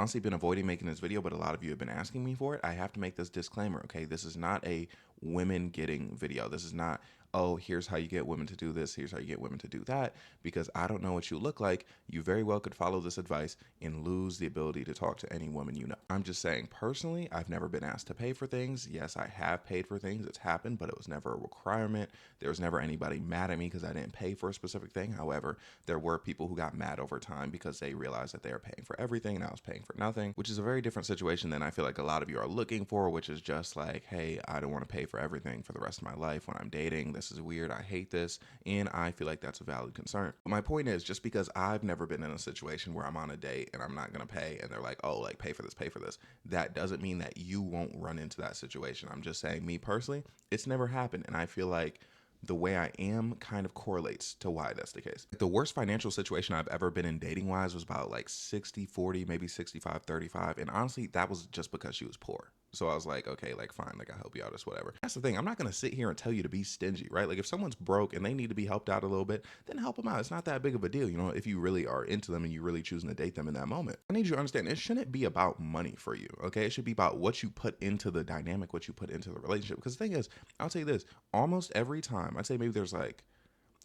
honestly been avoiding making this video, but a lot of you have been asking me for it. I have to make this disclaimer, okay? This is not a women getting video. This is not, oh, here's how you get women to do this, here's how you get women to do that, because I don't know what you look like. You very well could follow this advice and lose the ability to talk to any woman you know. I'm just saying, personally, I've never been asked to pay for things. Yes, I have paid for things. It's happened, but it was never a requirement. There was never anybody mad at me because I didn't pay for a specific thing. However, there were people who got mad over time because they realized that they were paying for everything and I was paying for nothing, which is a very different situation than I feel like a lot of you are looking for, which is just like, hey, I don't want to pay for everything for the rest of my life when I'm dating. This is weird. I hate this. And I feel like that's a valid concern. But my point is, just because I've never been in a situation where I'm on a date and I'm not going to pay and they're like, oh, like pay for this, that doesn't mean that you won't run into that situation. I'm just saying, me personally, it's never happened. And I feel like the way I am kind of correlates to why that's the case. The worst financial situation I've ever been in dating wise was about like 60-40, maybe 65-35. And honestly, that was just because she was poor. So I was like, okay, like fine, like I help you out or whatever. That's the thing. I'm not going to sit here and tell you to be stingy, right? Like if someone's broke and they need to be helped out a little bit, then help them out. It's not that big of a deal, you know, if you really are into them and you really choosing to date them in that moment. I need you to understand it shouldn't be about money for you, okay? It should be about what you put into the dynamic, what you put into the relationship. Because the thing is, I'll tell you this, almost every time, I'd say maybe there's like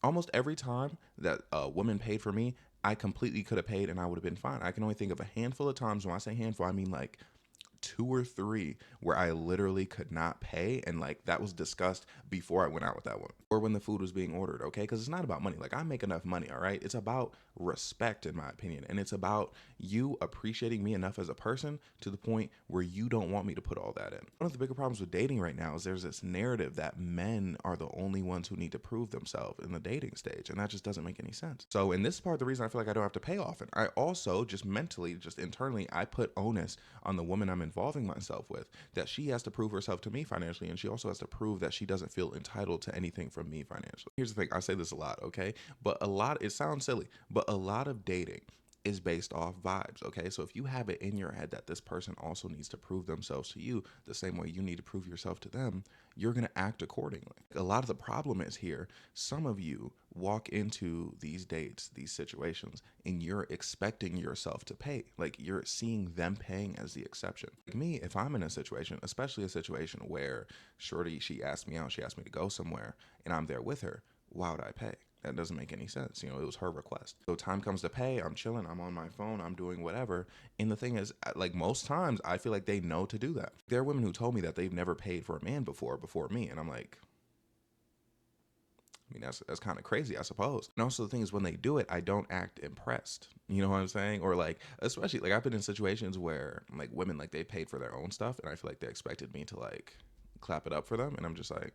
almost every time that a woman paid for me, I completely could have paid and I would have been fine. I can only think of a handful of times. When I say handful, I mean like 2 or 3 where I literally could not pay, and like that was discussed before I went out with that woman or when the food was being ordered, okay? Because it's not about money. Like I make enough money, all right? It's about respect, in my opinion, and it's about you appreciating me enough as a person to the point where you don't want me to put all that in. One of the bigger problems with dating right now is there's this narrative that men are the only ones who need to prove themselves in the dating stage, and that just doesn't make any sense. So in this part, the reason I feel like I don't have to pay often, I also just mentally, just internally, I put onus on the woman I'm involving myself with, that she has to prove herself to me financially, and she also has to prove that she doesn't feel entitled to anything from me financially. Here's the thing, I say this a lot, okay? But it sounds silly, but a lot of dating is based off vibes, okay? So if you have it in your head that this person also needs to prove themselves to you the same way you need to prove yourself to them, you're gonna act accordingly. A lot of the problem is here, some of you walk into these dates, these situations, and you're expecting yourself to pay. Like you're seeing them paying as the exception. Like me, if I'm in a situation, especially a situation where shorty, she asked me out, she asked me to go somewhere, and I'm there with her, why would I pay? That doesn't make any sense. You know, it was her request. So time comes to pay, I'm chilling, I'm on my phone, I'm doing whatever. And the thing is, like most times, I feel like they know to do that. There are women who told me that they've never paid for a man before me. And I'm like, I mean, that's kind of crazy, I suppose. And also the thing is, when they do it, I don't act impressed. You know what I'm saying? Or like, especially like I've been in situations where like women, like they paid for their own stuff and I feel like they expected me to like clap it up for them. And I'm just like,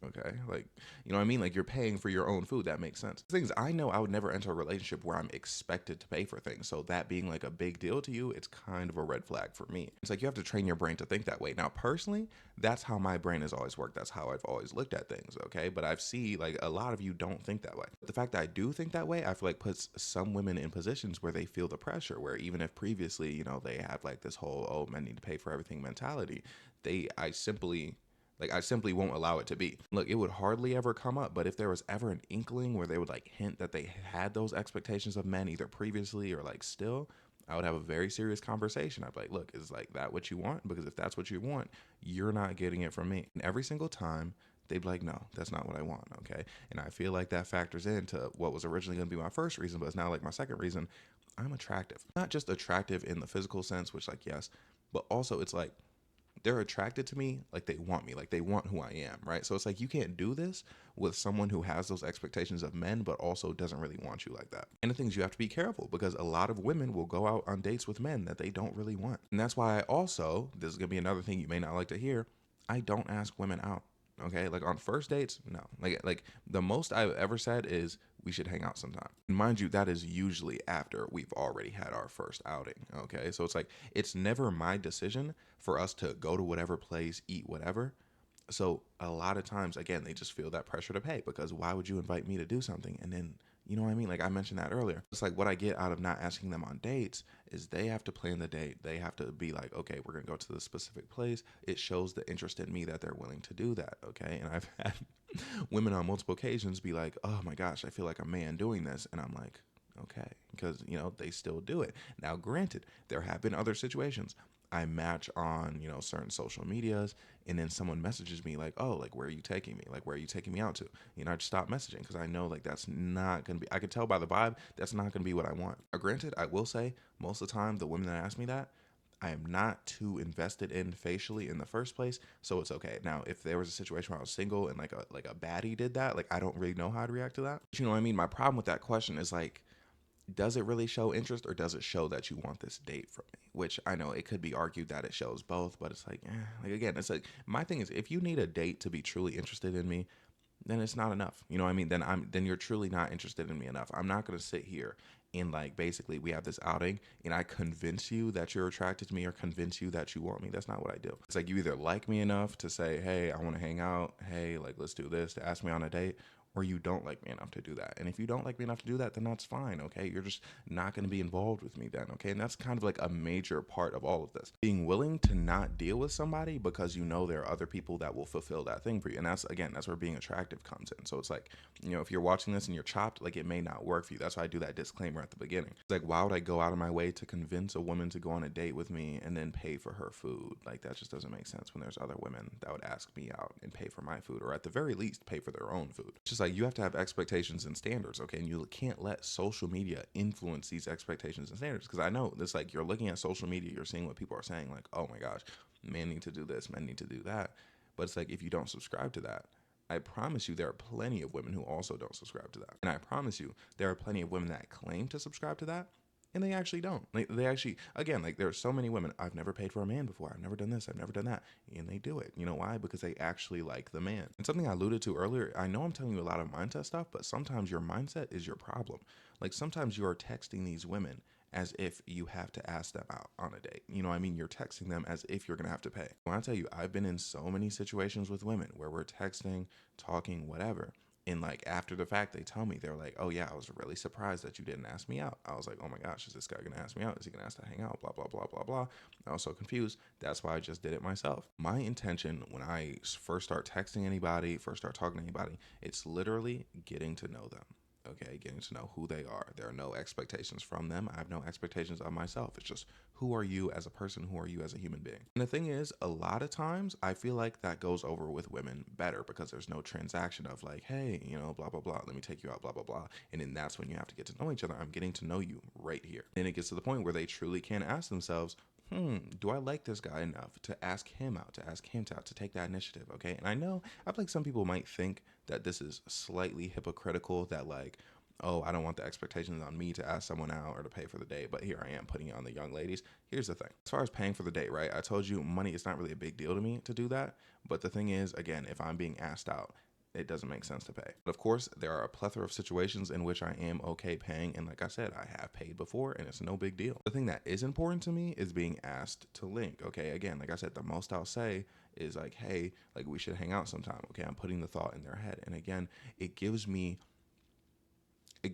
okay, like, you know what I mean? Like you're paying for your own food. That makes sense. Things I know I would never enter a relationship where I'm expected to pay for things. So that being like a big deal to you, it's kind of a red flag for me. It's like you have to train your brain to think that way. Now, personally, that's how my brain has always worked. That's how I've always looked at things. Okay. But I've seen like a lot of you don't think that way. But the fact that I do think that way, I feel like puts some women in positions where they feel the pressure, where even if previously, you know, they have like this whole, oh, men need to pay for everything mentality, I simply won't allow it to be. Look, it would hardly ever come up, but if there was ever an inkling where they would like hint that they had those expectations of men either previously or like still, I would have a very serious conversation. I'd be like, look, is like that what you want? Because if that's what you want, you're not getting it from me. And every single time they'd be like, no, that's not what I want. Okay. And I feel like that factors into what was originally going to be my first reason, but it's now like my second reason. I'm attractive, not just attractive in the physical sense, which like, yes, but also it's like, they're attracted to me like they want me, like they want who I am, right? So it's like you can't do this with someone who has those expectations of men but also doesn't really want you like that. And the thing is, you have to be careful because a lot of women will go out on dates with men that they don't really want. And that's why I also, this is gonna be another thing you may not like to hear, I don't ask women out. Okay, like on first dates, no. Like the most I've ever said is we should hang out sometime. And mind you, that is usually after we've already had our first outing. Okay, so it's like it's never my decision for us to go to whatever place, eat whatever. So a lot of times, again, they just feel that pressure to pay because why would you invite me to do something and then, you know what I mean? Like I mentioned that earlier. It's like what I get out of not asking them on dates is they have to plan the date. They have to be like, okay, we're going to go to this specific place. It shows the interest in me that they're willing to do that. Okay. And I've had women on multiple occasions be like, oh my gosh, I feel like a man doing this. And I'm like, Okay, because they still do it. Now, granted, there have been other situations. I match on certain social medias, and then someone messages me like, "Oh, like where are you taking me? Like where are you taking me out to?" I just stop messaging because I know like that's not gonna be. I can tell by the vibe that's not gonna be what I want. Granted, I will say most of the time the women that ask me that, I am not too invested in facially in the first place, so it's okay. Now, if there was a situation where I was single and like a baddie did that, like I don't really know how to react to that. But you know what I mean? My problem with that question is like, does it really show interest or does it show that you want this date from me? Which I know it could be argued that it shows both, but it's like again, it's like my thing is if you need a date to be truly interested in me, then it's not enough. You know what I mean? Then you're truly not interested in me enough. I'm not gonna sit here and like basically we have this outing and I convince you that you're attracted to me or convince you that you want me. That's not what I do. It's like you either like me enough to say, hey, I want to hang out. Hey, like let's do this, to ask me on a date, or you don't like me enough to do that. And if you don't like me enough to do that, then that's fine, okay? You're just not going to be involved with me then, okay? And that's kind of like a major part of all of this. Being willing to not deal with somebody because you know there are other people that will fulfill that thing for you. And that's, again, that's where being attractive comes in. So it's like, if you're watching this and you're chopped, like it may not work for you. That's why I do that disclaimer at the beginning. It's like, why would I go out of my way to convince a woman to go on a date with me and then pay for her food? Like that just doesn't make sense when there's other women that would ask me out and pay for my food, or at the very least pay for their own food. It's just like you have to have expectations and standards, okay? And you can't let social media influence these expectations and standards, because I know it's like you're looking at social media, you're seeing what people are saying, like, oh my gosh, men need to do this, men need to do that. But it's like if you don't subscribe to that, I promise you there are plenty of women who also don't subscribe to that. And I promise you there are plenty of women that claim to subscribe to that and they actually don't. They actually, again, like there are so many women, I've never paid for a man before. I've never done this. I've never done that. And they do it. You know why? Because they actually like the man. And something I alluded to earlier, I know I'm telling you a lot of mindset stuff, but sometimes your mindset is your problem. Like sometimes you are texting these women as if you have to ask them out on a date. You know what I mean? You're texting them as if you're going to have to pay. When I tell you, I've been in so many situations with women where we're texting, talking, whatever. And like after the fact, they tell me, they're like, oh yeah, I was really surprised that you didn't ask me out. I was like, oh my gosh, is this guy gonna ask me out? Is he gonna ask to hang out? Blah, blah, blah, blah, blah. I was so confused. That's why I just did it myself. My intention when I first start texting anybody, first start talking to anybody, it's literally getting to know them. Okay, getting to know who they are. There are no expectations from them. I have no expectations of myself. It's just who are you as a person? Who are you as a human being? And the thing is, a lot of times I feel like that goes over with women better because there's no transaction of like, hey, blah, blah, blah. Let me take you out, blah, blah, blah. And then that's when you have to get to know each other. I'm getting to know you right here. And it gets to the point where they truly can ask themselves, do I like this guy enough to ask him out, to take that initiative? Okay. And I know, I feel like some people might think that this is slightly hypocritical, that like, oh, I don't want the expectations on me to ask someone out or to pay for the date, but here I am putting it on the young ladies. Here's the thing. As far as paying for the date, right? I told you money is not really a big deal to me to do that. But the thing is, again, if I'm being asked out, it doesn't make sense to pay. But of course, there are a plethora of situations in which I am okay paying. And like I said, I have paid before and it's no big deal. The thing that is important to me is being asked to link. Okay. Again, like I said, the most I'll say is like, hey, like we should hang out sometime. Okay. I'm putting the thought in their head. And again, it gives me a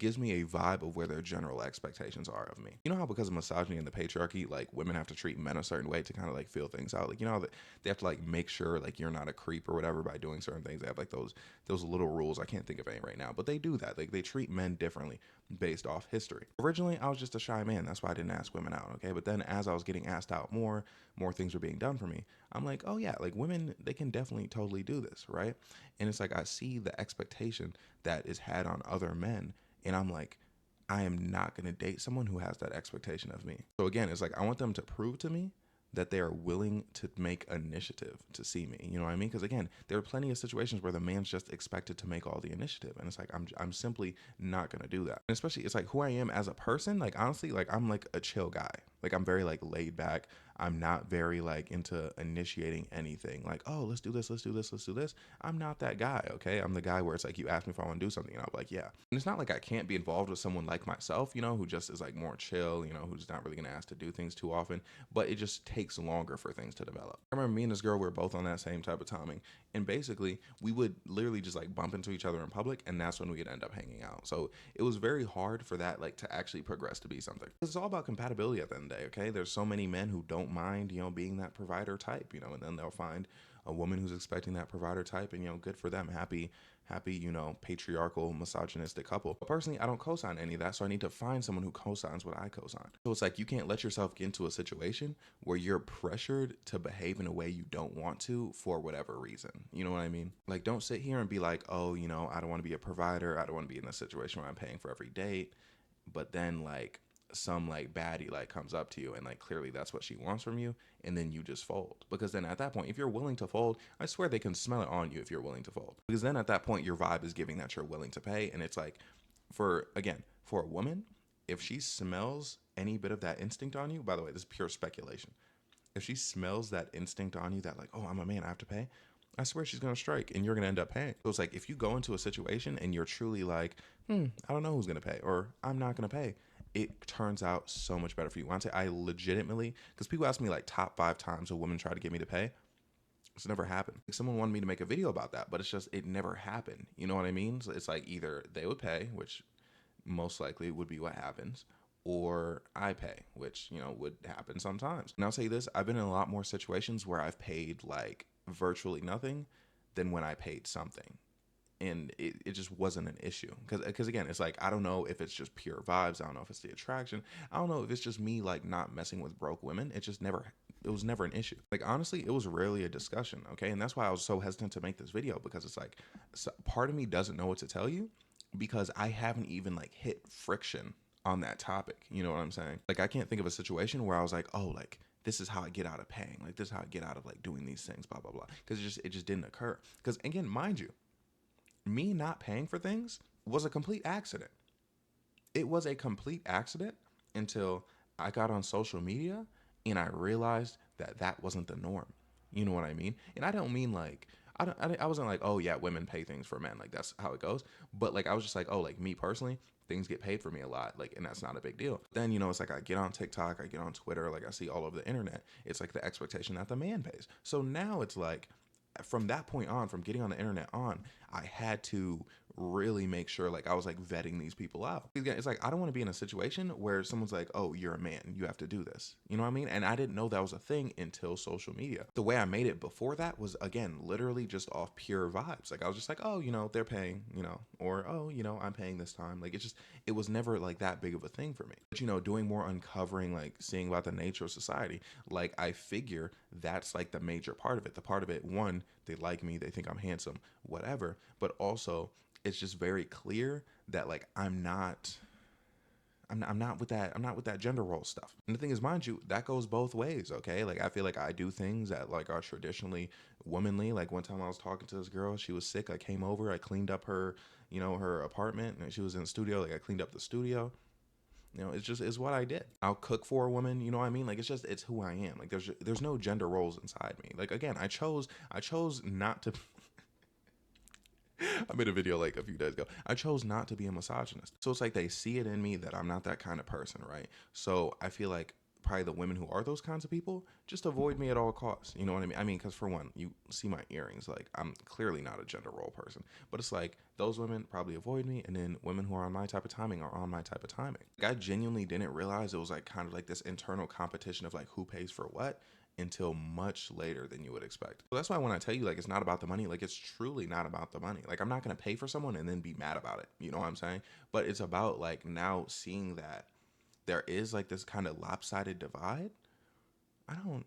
vibe of where their general expectations are of me. You know how because of misogyny and the patriarchy, like women have to treat men a certain way to kind of like feel things out. Like that they have to like make sure like you're not a creep or whatever by doing certain things. They have like those little rules. I can't think of any right now, but they do that. Like they treat men differently based off history. Originally, I was just a shy man. That's why I didn't ask women out. Okay, but then as I was getting asked out more things were being done for me. I'm like, oh yeah, like women, they can definitely totally do this, right? And it's like I see the expectation that is had on other men. And I'm like, I am not going to date someone who has that expectation of me. So again, it's like, I want them to prove to me that they are willing to make initiative to see me. You know what I mean? Because again, there are plenty of situations where the man's just expected to make all the initiative. And it's like, I'm simply not going to do that. And especially it's like who I am as a person. Like, honestly, like I'm like a chill guy. Like I'm very like laid back. I'm not very like into initiating anything. Like, oh, let's do this, let's do this, let's do this. I'm not that guy, okay? I'm the guy where it's like you ask me if I want to do something and I'll be like, yeah. And it's not like I can't be involved with someone like myself, who just is like more chill, who's not really gonna ask to do things too often, but it just takes longer for things to develop. I remember me and this girl, we were both on that same type of timing. And basically we would literally just like bump into each other in public and that's when we'd end up hanging out. So it was very hard for that like to actually progress to be something. It's all about compatibility at the end of the day, okay? There's so many men who don't mind, being that provider type, and then they'll find a woman who's expecting that provider type and, good for them. happy, you know, patriarchal, misogynistic couple. But personally, I don't co-sign any of that, so I need to find someone who co-signs what I co-sign. So it's like you can't let yourself get into a situation where you're pressured to behave in a way you don't want to for whatever reason. You know what I mean? Like, don't sit here and be like, oh, you know, I don't want to be a provider. I don't want to be in a situation where I'm paying for every date. But then like some like baddie like comes up to you and like clearly that's what she wants from you, and then you just fold. Because then at that point, if you're willing to fold, I swear they can smell it on you if you're willing to fold. Because then at that point your vibe is giving that you're willing to pay. And it's like, for a woman, if she smells any bit of that instinct on you, by the way, this is pure speculation, if she smells that instinct on you that like, oh, I'm a man, I have to pay, I swear she's gonna strike and you're gonna end up paying. So it's like if you go into a situation and you're truly like, I don't know who's gonna pay, or I'm not gonna pay, it turns out so much better for you. When I say I legitimately, because people ask me like top 5 times a woman tried to get me to pay, it's never happened. Like someone wanted me to make a video about that, but it's just it never happened. You know what I mean? So it's like either they would pay, which most likely would be what happens, or I pay, which, you know, would happen sometimes. And I'll say this, I've been in a lot more situations where I've paid like virtually nothing than when I paid something. And it just wasn't an issue. Because again, it's like, I don't know if it's just pure vibes. I don't know if it's the attraction. I don't know if it's just me like not messing with broke women. It was never an issue. Like, honestly, it was rarely a discussion. Okay. And that's why I was so hesitant to make this video, because it's like, so part of me doesn't know what to tell you because I haven't even like hit friction on that topic. You know what I'm saying? Like, I can't think of a situation where I was like, oh, like, this is how I get out of paying. Like, this is how I get out of like doing these things, blah, blah, blah. Because it just didn't occur. Because again, mind you, me not paying for things was a complete accident. It was a complete accident until I got on social media and I realized that that wasn't the norm. You know what I mean? And I don't mean like, I wasn't like, oh yeah, women pay things for men. Like that's how it goes. But like, I was just like, oh, like me personally, things get paid for me a lot. Like, and that's not a big deal. Then, you know, it's like I get on TikTok, I get on Twitter, like I see all over the internet. It's like the expectation that the man pays. So now it's like, from that point on, from getting on the internet on, I had to really make sure like I was like vetting these people out. Again, it's like I don't want to be in a situation where someone's like, oh, you're a man, you have to do this. You know what I mean? And I didn't know that was a thing until social media. The way I made it before that was, again, literally just off pure vibes. Like I was just like, oh, you know, they're paying, you know, or oh, you know, I'm paying this time. Like it was never like that big of a thing for me. But you know, doing more uncovering, like seeing about the nature of society, like I figure that's like the major part of it. The part of it, one, they like me, they think I'm handsome, whatever, but also it's just very clear that like I'm not with that. I'm not with that gender role stuff. And the thing is, mind you, that goes both ways. Okay, like I feel like I do things that like are traditionally womanly. Like one time I was talking to this girl, she was sick. I came over, I cleaned up her, you know, her apartment, and she was in the studio. Like I cleaned up the studio. You know, it's just is what I did. I'll cook for a woman. You know what I mean? Like it's who I am. Like there's no gender roles inside me. Like again, I chose not to. I made a video like a few days ago. I chose not to be a misogynist. So it's like they see it in me that I'm not that kind of person, right? So I feel like probably the women who are those kinds of people just avoid me at all costs. You know what I mean? I mean, because for one, you see my earrings. Like I'm clearly not a gender role person, but it's like those women probably avoid me, and then women who are on my type of timing are on my type of timing. Like I genuinely didn't realize it was like kind of like this internal competition of like who pays for what until much later than you would expect. So that's why when I tell you like it's not about the money, like it's truly not about the money. Like I'm not going to pay for someone and then be mad about it. You know what I'm saying? But it's about like now seeing that there is like this kind of lopsided divide. I'm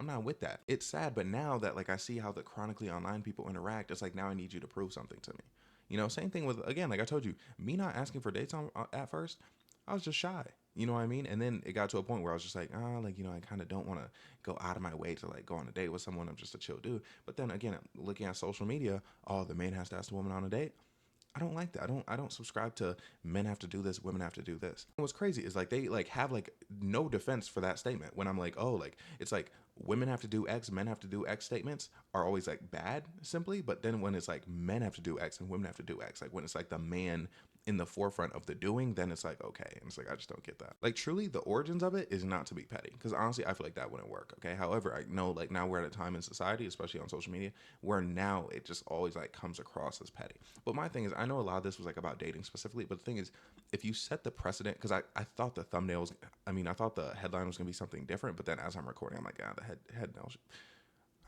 not with that. It's sad, but now that like I see how the chronically online people interact, it's like now I need you to prove something to me. You know, same thing with, again, like I told you, me not asking for dates on at first, I was just shy. You know what I mean? And then it got to a point where I was just like, like, you know, I kind of don't want to go out of my way to like go on a date with someone. I'm just a chill dude. But then again, looking at social media, oh, the man has to ask the woman on a date. I don't like that. I don't subscribe to men have to do this, women have to do this. And what's crazy is like they like have like no defense for that statement. When I'm like, oh, like it's like women have to do X, men have to do X statements are always like bad simply. But then when it's like men have to do X and women have to do X, like when it's like the man in the forefront of the doing, then it's like, okay. And it's like, I just don't get that. Like truly the origins of it is not to be petty. Because honestly, I feel like that wouldn't work. Okay. However, I know like now we're at a time in society, especially on social media, where now it just always like comes across as petty. But my thing is, I know a lot of this was like about dating specifically, but the thing is, if you set the precedent, because I thought the thumbnail was, I thought the headline was going to be something different, but then as I'm recording, I'm like, the headline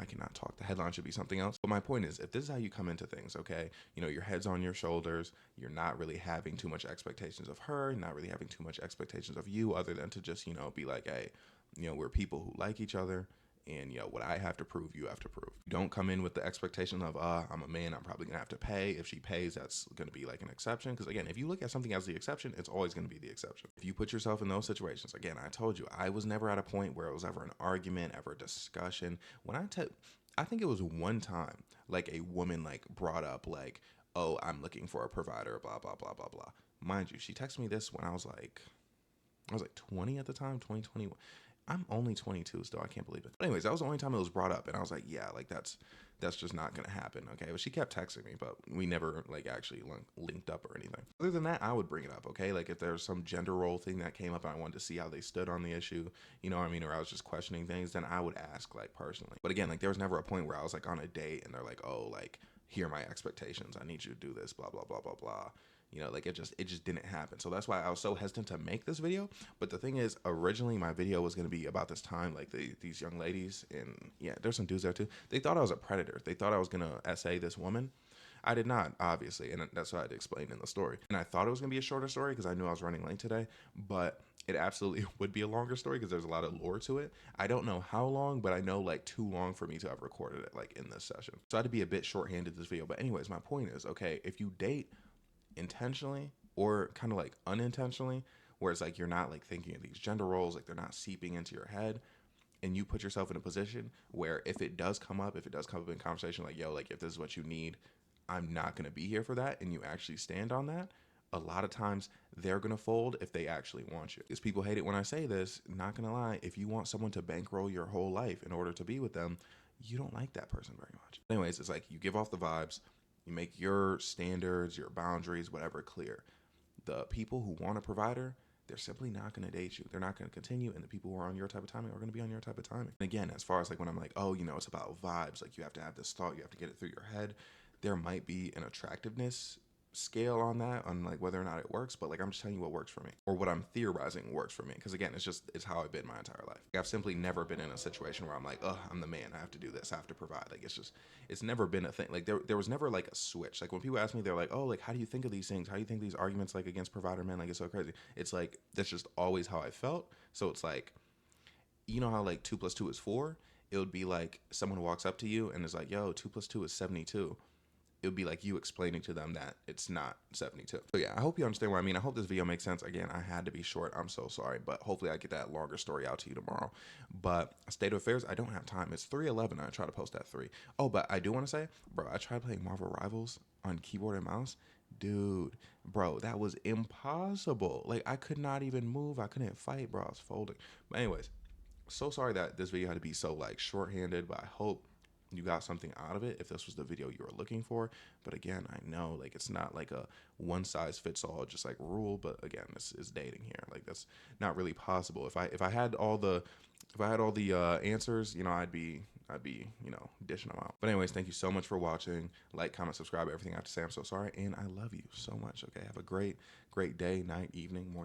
I cannot talk. The headline should be something else. But my point is, if this is how you come into things, okay, you know, your head's on your shoulders, you're not really having too much expectations of her, not really having too much expectations of you, other than to just, you know, be like, hey, you know, we're people who like each other. And, you know, what I have to prove, you have to prove. Don't come in with the expectation of, I'm a man, I'm probably going to have to pay. If she pays, that's going to be like an exception. Because, again, if you look at something as the exception, it's always going to be the exception. If you put yourself in those situations, again, I told you, I was never at a point where it was ever an argument, ever a discussion. I think it was one time, like, a woman, like, brought up, like, oh, I'm looking for a provider, blah, blah, blah, blah, blah. Mind you, she texted me this when I was like 20 at the time, 2021. I'm only 22 still. I can't believe it. But anyways, that was the only time it was brought up. And I was like, yeah, like that's just not going to happen. Okay. But she kept texting me, but we never like actually linked up or anything. Other than that, I would bring it up. Okay. Like if there's some gender role thing that came up and I wanted to see how they stood on the issue, you know what I mean? Or I was just questioning things, then I would ask like personally. But again, like there was never a point where I was like on a date and they're like, oh, like here are my expectations. I need you to do this, blah, blah, blah, blah, blah. You know, like it just didn't happen. So that's why I was so hesitant to make this video. But the thing is, originally my video was going to be about this time, like these young ladies, and yeah, there's some dudes there too. They thought I was a predator. They thought I was going to essay this woman. I did not, obviously, and that's what I had to explain in the story. And I thought it was going to be a shorter story because I knew I was running late today, but it absolutely would be a longer story because there's a lot of lore to it. I don't know how long, but I know like too long for me to have recorded it like in this session. So I had to be a bit shorthanded this video. But anyways, my point is, okay, if you date intentionally or kind of like unintentionally, where it's like you're not like thinking of these gender roles, like they're not seeping into your head, and you put yourself in a position where if it does come up in conversation, like, yo, like if this is what you need, I'm not going to be here for that, and you actually stand on that, a lot of times they're going to fold if they actually want you. Because people hate it when I say this, not going to lie, if you want someone to bankroll your whole life in order to be with them, you don't like that person very much. Anyways, it's like you give off the vibes, you make your standards, your boundaries, whatever clear. The people who want a provider, they're simply not going to date you. They're not going to continue. And the people who are on your type of timing are going to be on your type of timing. And again, as far as like when I'm like, oh, you know, it's about vibes. Like you have to have this thought. You have to get it through your head. There might be an attractiveness scale on that, on like whether or not it works, but like I'm just telling you what works for me or what I'm theorizing works for me, because again, it's how I've been my entire life. Like, I've simply never been in a situation where I'm like, oh, I'm the man, I have to do this, I have to provide. Like it's never been a thing. Like there was never like a switch. Like when people ask me, they're like, oh, like how do you think of these things, how do you think these arguments like against provider men, like it's so crazy. It's like that's just always how I felt. So it's like, you know how like 2 + 2 is 4. It would be like someone walks up to you and is like, yo, 2 + 2 is 72. It would be like you explaining to them that it's not 72. So yeah, I hope you understand what I mean. I hope this video makes sense. Again, I had to be short. I'm so sorry, but hopefully I get that longer story out to you tomorrow. But state of affairs, I don't have time. It's 3:11. I try to post at 3. Oh, but I do want to say, bro, I tried playing Marvel Rivals on keyboard and mouse. Dude, bro, that was impossible. Like I could not even move. I couldn't fight, bro. I was folding. But anyways, so sorry that this video had to be so like shorthanded, but I hope you got something out of it if this was the video you were looking for. But again, I know like it's not like a one size fits all just like rule, but again, this is dating here. Like that's not really possible. If I had all the answers, you know, I'd be, you know, dishing them out. But anyways, thank you so much for watching. Like, comment, subscribe, everything I have to say. I'm so sorry, and I love you so much. Okay, have a great day, night, evening, morning.